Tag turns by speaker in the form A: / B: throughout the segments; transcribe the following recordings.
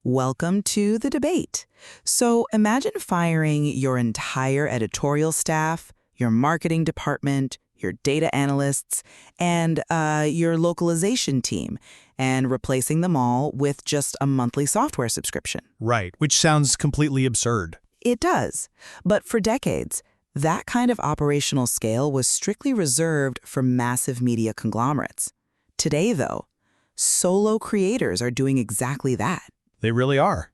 A: Welcome to the debate. So imagine firing your entire editorial staff, your marketing department, your data analysts, and your localization team, and replacing them all with just a monthly software subscription.
B: Right, which sounds completely absurd.
A: It does. But for decades, that kind of operational scale was strictly reserved for massive media conglomerates. Today, though, solo creators are doing exactly that.
B: They really are.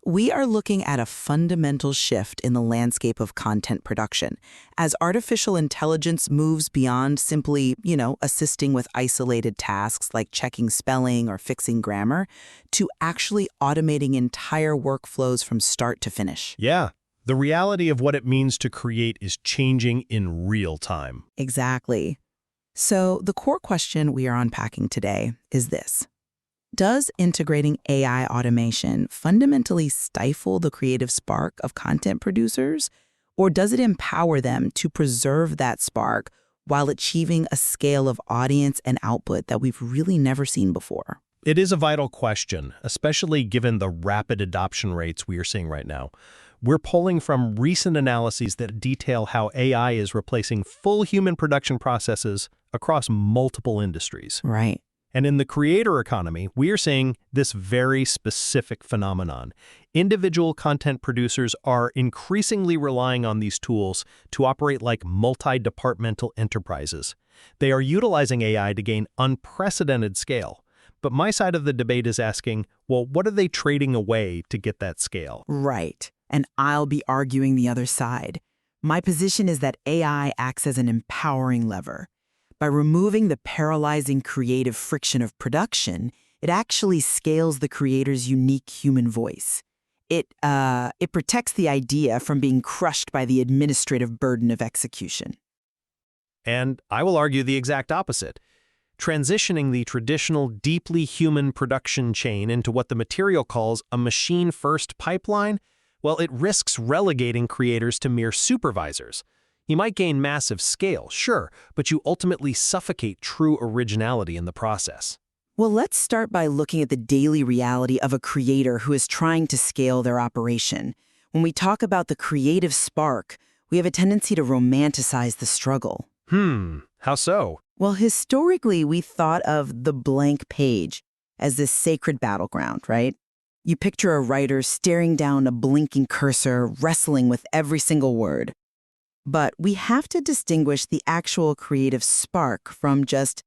A: We are looking at a fundamental shift in the landscape of content production as artificial intelligence moves beyond simply, assisting with isolated tasks like checking spelling or fixing grammar to actually automating entire workflows from start to finish.
B: Yeah. The reality of what it means to create is changing in real time.
A: Exactly. So the core question we are unpacking today is this. Does integrating AI automation fundamentally stifle the creative spark of content producers, or does it empower them to preserve that spark while achieving a scale of audience and output that we've really never seen before?
B: It is a vital question, especially given the rapid adoption rates we are seeing right now. We're pulling from recent analyses that detail how AI is replacing full human production processes across multiple industries.
A: Right.
B: And in the creator economy, we are seeing this very specific phenomenon. Individual content producers are increasingly relying on these tools to operate like multi-departmental enterprises. They are utilizing AI to gain unprecedented scale. But my side of the debate is asking, well, what are they trading away to get that scale?
A: Right. And I'll be arguing the other side. My position is that AI acts as an empowering lever. By removing the paralyzing creative friction of production, it actually scales the creator's unique human voice. It protects the idea from being crushed by the administrative burden of execution.
B: And I will argue the exact opposite. Transitioning the traditional, deeply human production chain into what the material calls a machine-first pipeline, well, it risks relegating creators to mere supervisors. You might gain massive scale, sure, but you ultimately suffocate true originality in the process.
A: Well, let's start by looking at the daily reality of a creator who is trying to scale their operation. When we talk about the creative spark, we have a tendency to romanticize the struggle.
B: How so?
A: Well, historically, we thought of the blank page as this sacred battleground, right? You picture a writer staring down a blinking cursor, wrestling with every single word. But we have to distinguish the actual creative spark from just,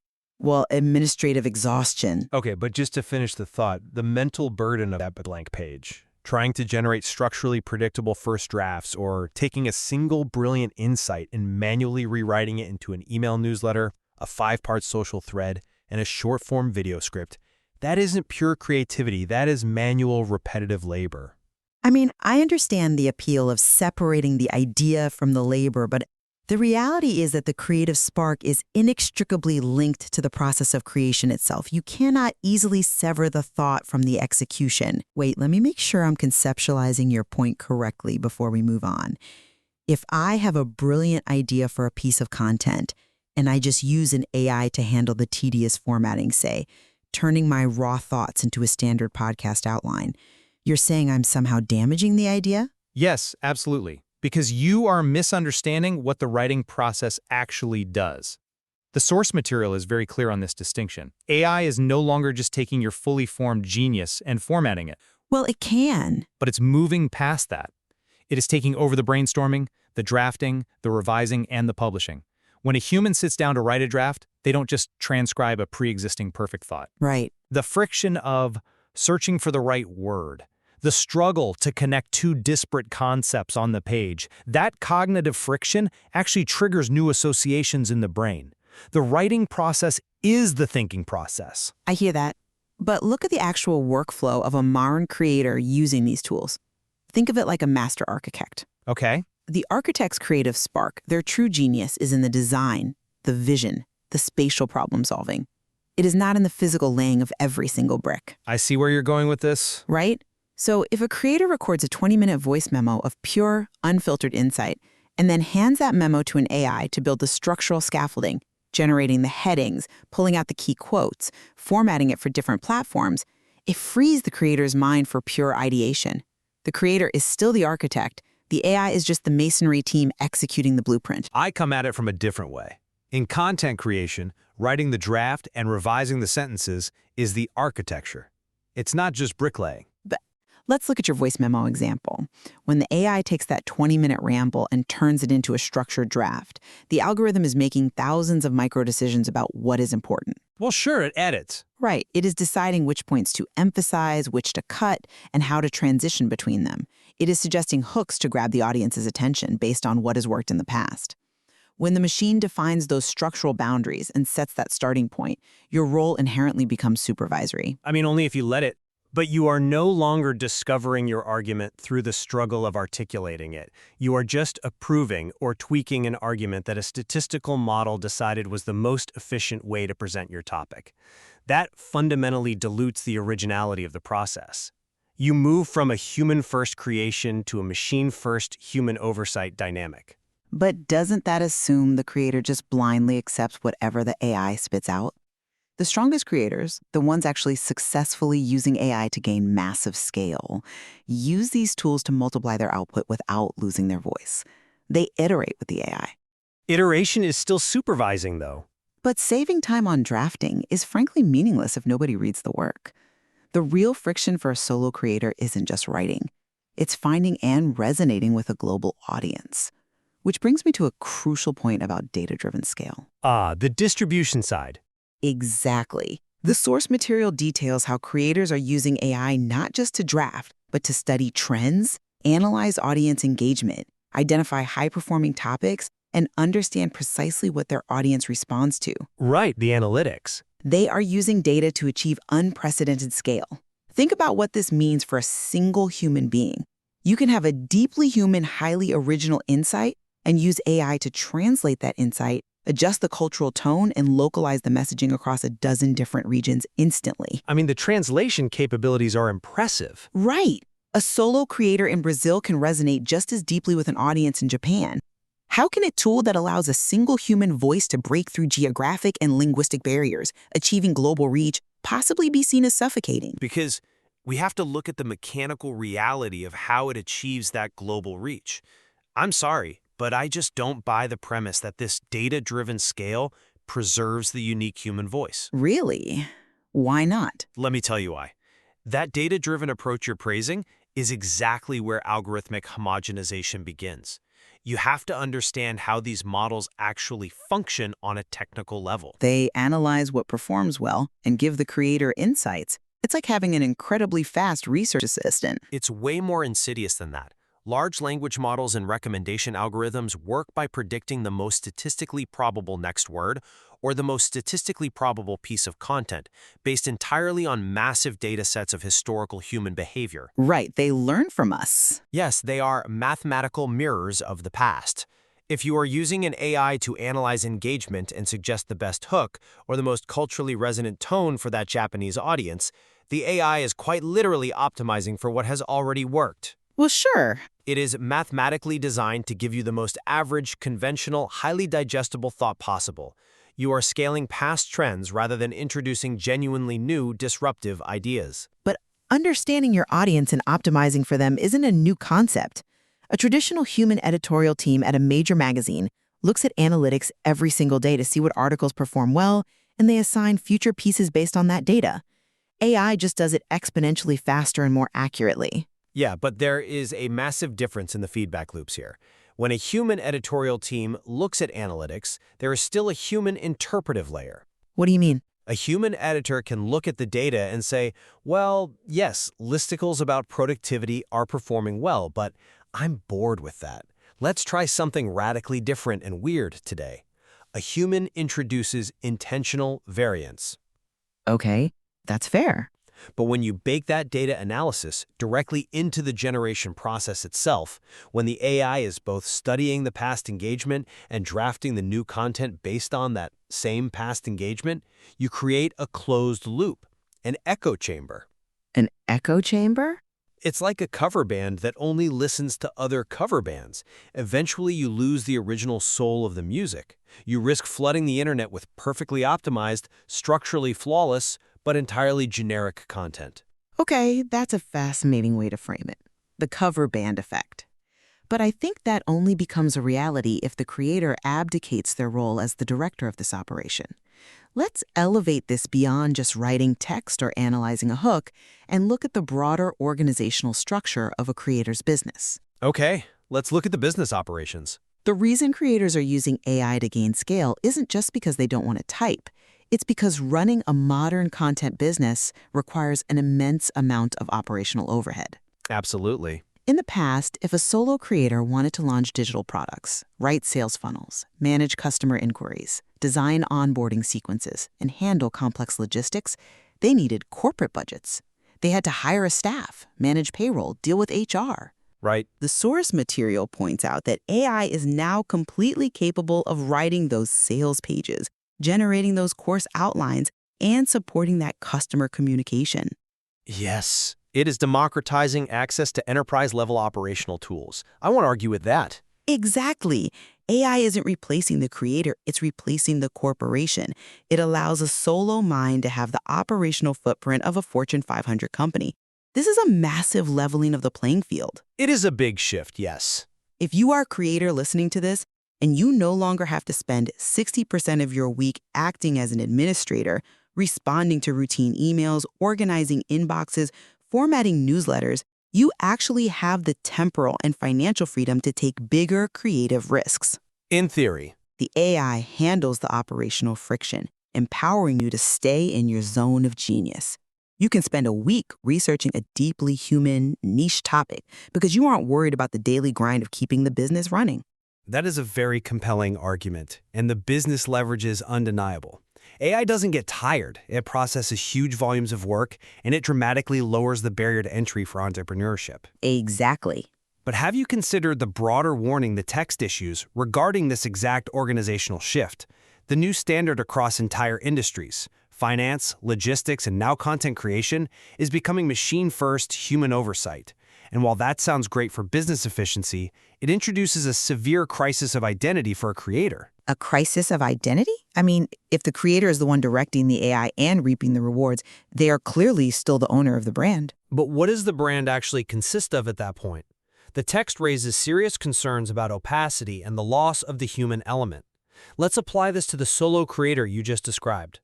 A: administrative exhaustion.
C: Okay, but just to finish the thought, the mental burden of that blank page, trying to generate structurally predictable first drafts or taking a single brilliant insight and manually rewriting it into an email newsletter, a 5-part social thread, and a short-form video script, that isn't pure creativity, that is manual, repetitive labor.
A: I understand the appeal of separating the idea from the labor, but the reality is that the creative spark is inextricably linked to the process of creation itself. You cannot easily sever the thought from the execution. Wait, let me make sure I'm conceptualizing your point correctly before we move on. If I have a brilliant idea for a piece of content, and I just use an AI to handle the tedious formatting, say, turning my raw thoughts into a standard podcast outline, you're saying I'm somehow damaging the idea?
C: Yes, absolutely. Because you are misunderstanding what the writing process actually does. The source material is very clear on this distinction. AI is no longer just taking your fully formed genius and formatting it.
A: Well, it can.
C: But it's moving past that. It is taking over the brainstorming, the drafting, the revising, and the publishing. When a human sits down to write a draft, they don't just transcribe a pre-existing perfect thought.
A: Right.
C: The friction of searching for the right word, the struggle to connect two disparate concepts on the page, that cognitive friction actually triggers new associations in the brain. The writing process is the thinking process.
A: I hear that. But look at the actual workflow of a modern creator using these tools. Think of it like a master architect.
C: Okay.
A: The architect's creative spark, their true genius, is in the design, the vision, the spatial problem solving. It is not in the physical laying of every single brick.
C: I see where you're going with this.
A: Right? So if a creator records a 20-minute voice memo of pure, unfiltered insight, and then hands that memo to an AI to build the structural scaffolding, generating the headings, pulling out the key quotes, formatting it for different platforms, It frees the creator's mind for pure ideation. The creator is still the architect. The AI is just the masonry team executing the blueprint.
C: I come at it from a different way. In content creation, writing the draft and revising the sentences is the architecture. It's not just bricklaying.
A: But let's look at your voice memo example. When the AI takes that 20-minute ramble and turns it into a structured draft, the algorithm is making thousands of micro decisions about what is important.
C: Well, sure, it edits.
A: Right. It is deciding which points to emphasize, which to cut, and how to transition between them. It is suggesting hooks to grab the audience's attention based on what has worked in the past. When the machine defines those structural boundaries and sets that starting point, your role inherently becomes supervisory.
B: I mean, only if you let it. But you are no longer discovering your argument through the struggle of articulating it. You are just approving or tweaking an argument that a statistical model decided was the most efficient way to present your topic. That fundamentally dilutes the originality of the process. You move from a human-first creation to a machine-first human oversight dynamic.
A: But doesn't that assume the creator just blindly accepts whatever the AI spits out? The strongest creators, the ones actually successfully using AI to gain massive scale, use these tools to multiply their output without losing their voice. They iterate with the AI.
B: Iteration is still supervising, though.
A: But saving time on drafting is frankly meaningless if nobody reads the work. The real friction for a solo creator isn't just writing. It's finding and resonating with a global audience. Which brings me to a crucial point about data-driven scale.
B: The distribution side.
A: Exactly. The source material details how creators are using AI not just to draft, but to study trends, analyze audience engagement, identify high-performing topics, and understand precisely what their audience responds to.
B: Right, the analytics.
A: They are using data to achieve unprecedented scale. Think about what this means for a single human being. You can have a deeply human, highly original insight and use AI to translate that insight, adjust the cultural tone, and localize the messaging across a dozen different regions instantly.
B: I mean, the translation capabilities are impressive.
A: Right. A solo creator in Brazil can resonate just as deeply with an audience in Japan. How can a tool that allows a single human voice to break through geographic and linguistic barriers, achieving global reach, possibly be seen as suffocating?
D: Because we have to look at the mechanical reality of how it achieves that global reach. I'm sorry, but I just don't buy the premise that this data-driven scale preserves the unique human voice.
A: Really? Why not?
D: Let me tell you why. That data-driven approach you're praising is exactly where algorithmic homogenization begins. You have to understand how these models actually function on a technical level.
A: They analyze what performs well and give the creator insights. It's like having an incredibly fast research assistant.
D: It's way more insidious than that. Large language models and recommendation algorithms work by predicting the most statistically probable next word or the most statistically probable piece of content based entirely on massive data sets of historical human behavior.
A: Right, they learn from us.
D: Yes, they are mathematical mirrors of the past. If you are using an AI to analyze engagement and suggest the best hook or the most culturally resonant tone for that Japanese audience, the AI is quite literally optimizing for what has already worked.
A: Well, sure.
D: It is mathematically designed to give you the most average, conventional, highly digestible thought possible. You are scaling past trends rather than introducing genuinely new, disruptive ideas.
A: But understanding your audience and optimizing for them isn't a new concept. A traditional human editorial team at a major magazine looks at analytics every single day to see what articles perform well, and they assign future pieces based on that data. AI just does it exponentially faster and more accurately.
D: Yeah, but there is a massive difference in the feedback loops here. When a human editorial team looks at analytics, there is still a human interpretive layer.
A: What do you mean?
D: A human editor can look at the data and say, well, yes, listicles about productivity are performing well, but I'm bored with that. Let's try something radically different and weird today. A human introduces intentional variance.
A: Okay, that's fair.
D: But when you bake that data analysis directly into the generation process itself, when the AI is both studying the past engagement and drafting the new content based on that same past engagement, you create a closed loop, an echo chamber.
A: An echo chamber?
D: It's like a cover band that only listens to other cover bands. Eventually, you lose the original soul of the music. You risk flooding the internet with perfectly optimized, structurally flawless, but entirely generic content.
A: Okay, that's a fascinating way to frame it. The cover band effect. But I think that only becomes a reality if the creator abdicates their role as the director of this operation. Let's elevate this beyond just writing text or analyzing a hook and look at the broader organizational structure of a creator's business.
D: Okay, let's look at the business operations.
A: The reason creators are using AI to gain scale isn't just because they don't want to type. It's because running a modern content business requires an immense amount of operational overhead.
D: Absolutely.
A: In the past, if a solo creator wanted to launch digital products, write sales funnels, manage customer inquiries, design onboarding sequences, and handle complex logistics, they needed corporate budgets. They had to hire a staff, manage payroll, deal with HR.
D: Right.
A: The source material points out that AI is now completely capable of writing those sales pages, generating those course outlines, and supporting that customer communication.
D: Yes. It is democratizing access to enterprise-level operational tools. I won't argue with that.
A: Exactly. AI isn't replacing the creator, it's replacing the corporation. It allows a solo mind to have the operational footprint of a Fortune 500 company. This is a massive leveling of the playing field.
D: It is a big shift, yes.
A: If you are a creator listening to this, and you no longer have to spend 60% of your week acting as an administrator, responding to routine emails, organizing inboxes, formatting newsletters, you actually have the temporal and financial freedom to take bigger creative risks.
D: In theory.
A: The AI handles the operational friction, empowering you to stay in your zone of genius. You can spend a week researching a deeply human, niche topic because you aren't worried about the daily grind of keeping the business running.
D: That is a very compelling argument, and the business leverage is undeniable. AI doesn't get tired. It processes huge volumes of work, and it dramatically lowers the barrier to entry for entrepreneurship.
A: Exactly.
D: But have you considered the broader warning the text issues regarding this exact organizational shift? The new standard across entire industries, finance, logistics, and now content creation, is becoming machine-first, human oversight. And while that sounds great for business efficiency, it introduces a severe crisis of identity for a creator.
E: A crisis of identity? I mean, if the creator is the one directing the AI and reaping the rewards, they are clearly still the owner of the brand.
D: But what does the brand actually consist of at that point? The text raises serious concerns about opacity and the loss of the human element. Let's apply this to the solo creator you just described.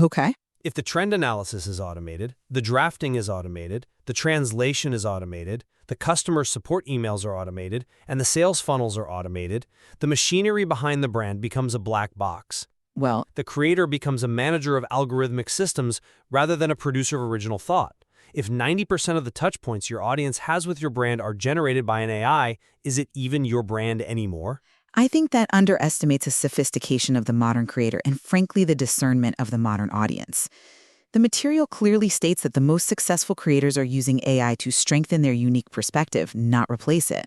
E: Okay.
D: If the trend analysis is automated, the drafting is automated, the translation is automated, the customer support emails are automated, and the sales funnels are automated, the machinery behind the brand becomes a black box.
E: Well,
D: The creator becomes a manager of algorithmic systems rather than a producer of original thought. If 90% of the touchpoints your audience has with your brand are generated by an AI, is it even your brand anymore?
E: I think that underestimates the sophistication of the modern creator and, frankly, the discernment of the modern audience. The material clearly states that the most successful creators are using AI to strengthen their unique perspective, not replace it.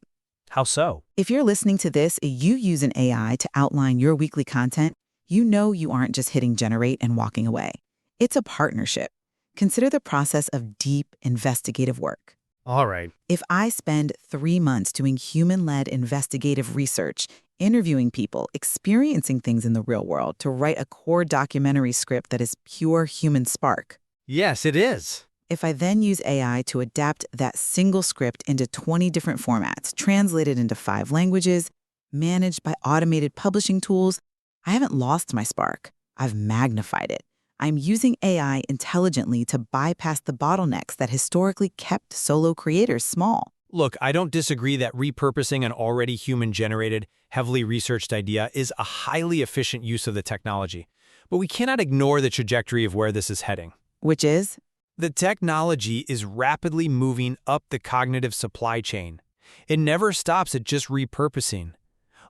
D: How so?
E: If you're listening to this, you use an AI to outline your weekly content, you know you aren't just hitting generate and walking away. It's a partnership. Consider the process of deep, investigative work.
B: All right.
E: If I spend 3 months doing human-led investigative research, interviewing people, experiencing things in the real world to write a core documentary script that is pure human spark.
D: Yes, it is.
E: If I then use AI to adapt that single script into 20 different formats, translated into 5 languages, managed by automated publishing tools, I haven't lost my spark. I've magnified it. I'm using AI intelligently to bypass the bottlenecks that historically kept solo creators small.
D: Look, I don't disagree that repurposing an already human-generated, heavily researched idea is a highly efficient use of the technology. But we cannot ignore the trajectory of where this is heading.
E: Which is?
D: The technology is rapidly moving up the cognitive supply chain. It never stops at just repurposing.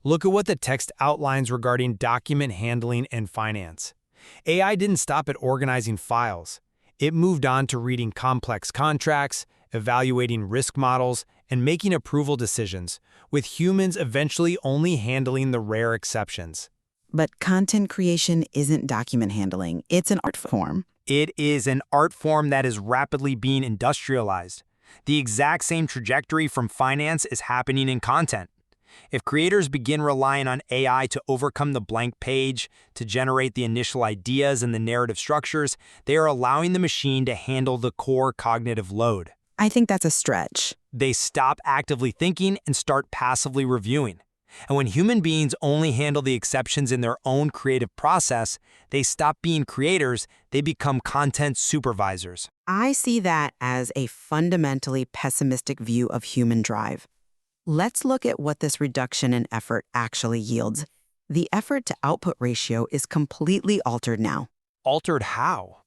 D: Look at what the text outlines regarding document handling and finance. AI didn't stop at organizing files. It moved on to reading complex contracts, evaluating risk models, and making approval decisions, with humans eventually only handling the rare exceptions.
E: But content creation isn't document handling. It's an art form.
F: It is an art form that is rapidly being industrialized. The exact same trajectory from finance is happening in content. If creators begin relying on AI to overcome the blank page, to generate the initial ideas and the narrative structures, they are allowing the machine to handle the core cognitive load.
E: I think that's a stretch.
F: They stop actively thinking and start passively reviewing. And when human beings only handle the exceptions in their own creative process, they stop being creators, they become content supervisors.
A: I see that as a fundamentally pessimistic view of human drive. Let's look at what this reduction in effort actually yields. The effort-to-output ratio is completely altered now.
F: Altered how?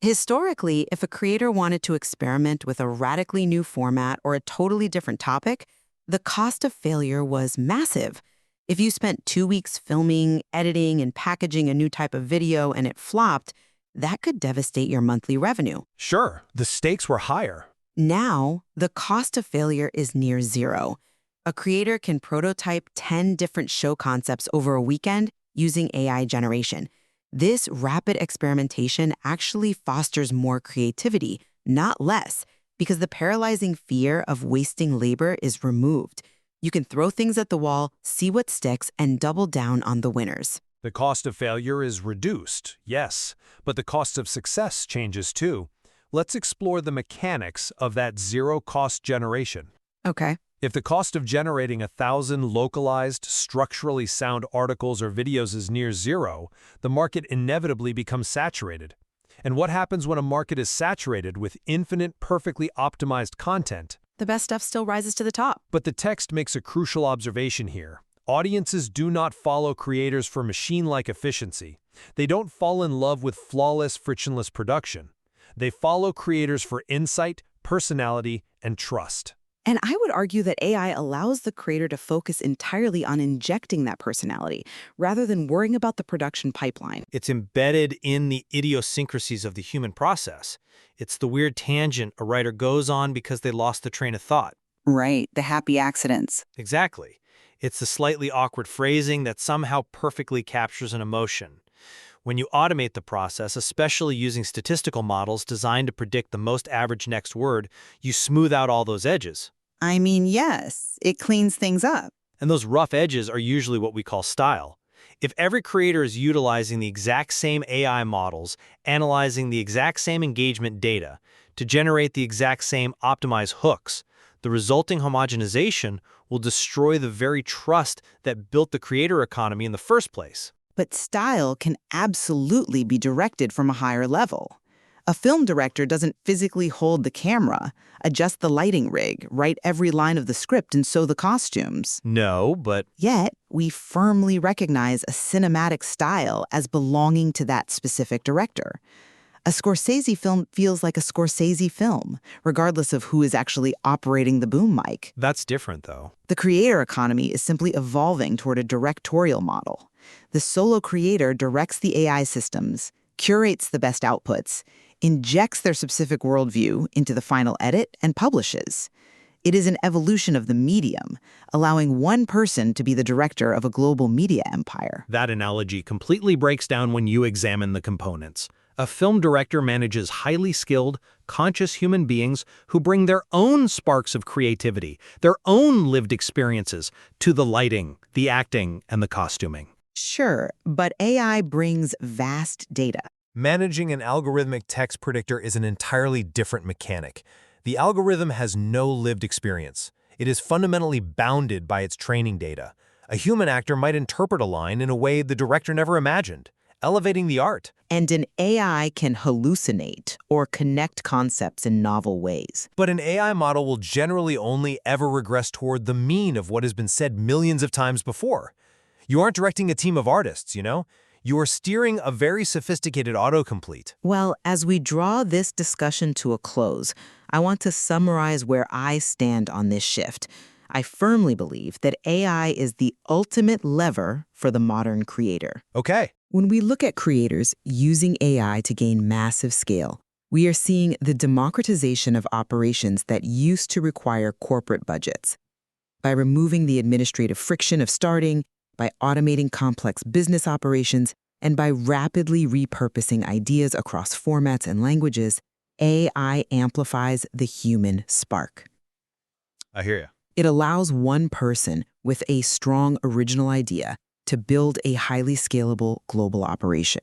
A: Historically, if a creator wanted to experiment with a radically new format or a totally different topic, the cost of failure was massive. If you spent 2 weeks filming, editing, and packaging a new type of video and it flopped, that could devastate your monthly revenue.
C: Sure, the stakes were higher.
A: Now, the cost of failure is near zero. A creator can prototype 10 different show concepts over a weekend using AI generation. This rapid experimentation actually fosters more creativity, not less, because the paralyzing fear of wasting labor is removed. You can throw things at the wall, see what sticks, and double down on the winners.
C: The cost of failure is reduced, yes, but the cost of success changes too. Let's explore the mechanics of that zero-cost generation.
A: Okay.
C: If the cost of generating 1,000 localized, structurally sound articles or videos is near zero, the market inevitably becomes saturated. And what happens when a market is saturated with infinite, perfectly optimized content?
A: The best stuff still rises to the top.
C: But the text makes a crucial observation here. Audiences do not follow creators for machine-like efficiency. They don't fall in love with flawless, frictionless production. They follow creators for insight, personality, and trust.
E: And I would argue that AI allows the creator to focus entirely on injecting that personality, rather than worrying about the production pipeline.
D: It's embedded in the idiosyncrasies of the human process. It's the weird tangent a writer goes on because they lost the train of thought.
E: Right, the happy accidents.
D: Exactly. It's the slightly awkward phrasing that somehow perfectly captures an emotion. When you automate the process, especially using statistical models designed to predict the most average next word, you smooth out all those edges.
E: I mean, yes, it cleans things up.
D: And those rough edges are usually what we call style. If every creator is utilizing the exact same AI models, analyzing the exact same engagement data to generate the exact same optimized hooks, the resulting homogenization will destroy the very trust that built the creator economy in the first place.
E: But style can absolutely be directed from a higher level. A film director doesn't physically hold the camera, adjust the lighting rig, write every line of the script, and sew the costumes.
D: No, but
E: Yet, we firmly recognize a cinematic style as belonging to that specific director. A Scorsese film feels like a Scorsese film, regardless of who is actually operating the boom mic.
D: that's different though.
E: The creator economy is simply evolving toward a directorial model. The solo creator directs the AI systems, curates the best outputs, injects their specific worldview into the final edit, and publishes. It is an evolution of the medium, allowing one person to be the director of a global media empire.
B: That analogy completely breaks down when you examine the components. A film director manages highly skilled, conscious human beings who bring their own sparks of creativity, their own lived experiences to the lighting, the acting, and the costuming.
E: Sure, but AI brings vast data.
C: Managing an algorithmic text predictor is an entirely different mechanic. The algorithm has no lived experience. It is fundamentally bounded by its training data. A human actor might interpret a line in a way the director never imagined, elevating the art.
E: And an AI can hallucinate or connect concepts in novel ways.
C: But an AI model will generally only ever regress toward the mean of what has been said millions of times before. You aren't directing a team of artists, you know? You are steering a very sophisticated autocomplete.
E: Well, as we draw this discussion to a close, I want to summarize where I stand on this shift. I firmly believe that AI is the ultimate lever for the modern creator.
C: Okay.
E: When we look at creators using AI to gain massive scale, we are seeing the democratization of operations that used to require corporate budgets. By removing the administrative friction of starting, by automating complex business operations, and by rapidly repurposing ideas across formats and languages, AI amplifies the human spark.
C: I hear you.
E: It allows one person with a strong original idea to build a highly scalable global operation.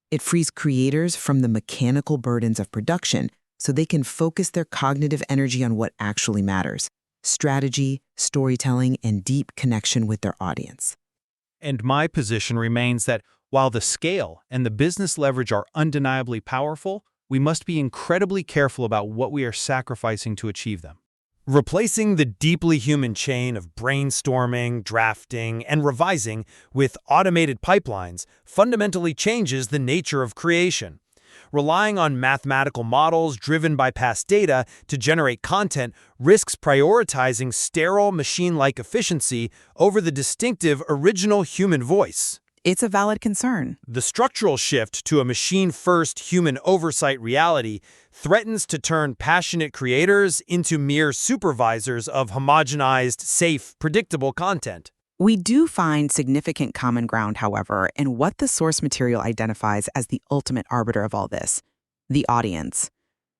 E: It frees creators from the mechanical burdens of production so they can focus their cognitive energy on what actually matters: strategy, storytelling, and deep connection with their audience.
C: And my position remains that while the scale and the business leverage are undeniably powerful, we must be incredibly careful about what we are sacrificing to achieve them. Replacing the deeply human chain of brainstorming, drafting, and revising with automated pipelines fundamentally changes the nature of creation. Relying on mathematical models driven by past data to generate content risks prioritizing sterile machine-like efficiency over the distinctive original human voice.
E: It's a valid concern.
C: The structural shift to a machine-first human oversight reality threatens to turn passionate creators into mere supervisors of homogenized, safe, predictable content.
E: We do find significant common ground, however, in what the source material identifies as the ultimate arbiter of all this: the audience.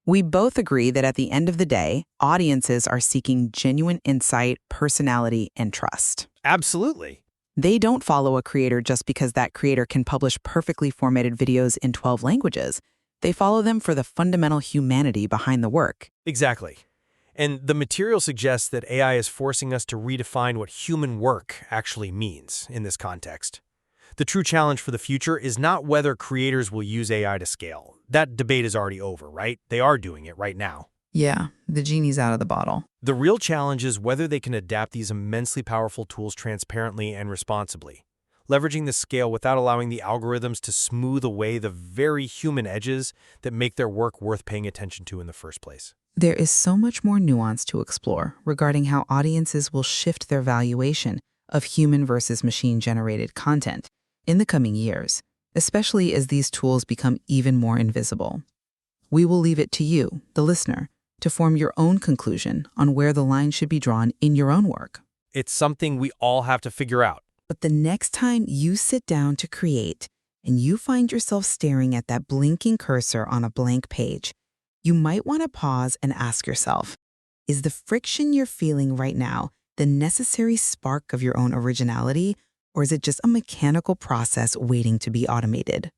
E: We both agree that at the end of the day, audiences are seeking genuine insight, personality, and trust.
C: Absolutely.
E: They don't follow a creator just because that creator can publish perfectly formatted videos in 12 languages. They follow them for the fundamental humanity behind the work.
C: Exactly. And the material suggests that AI is forcing us to redefine what human work actually means in this context. The true challenge for the future is not whether creators will use AI to scale. That debate is already over, right? They are doing it right now.
E: Yeah, the genie's out of the bottle.
C: The real challenge is whether they can adapt these immensely powerful tools transparently and responsibly, leveraging the scale without allowing the algorithms to smooth away the very human edges that make their work worth paying attention to in the first place.
E: There is so much more nuance to explore regarding how audiences will shift their valuation of human versus machine-generated content in the coming years, especially as these tools become even more invisible. We will leave it to you, the listener, to form your own conclusion on where the line should be drawn in your own work.
C: It's something we all have to figure out.
E: But the next time you sit down to create and you find yourself staring at that blinking cursor on a blank page, you might want to pause and ask yourself, is the friction you're feeling right now the necessary spark of your own originality, or is it just a mechanical process waiting to be automated?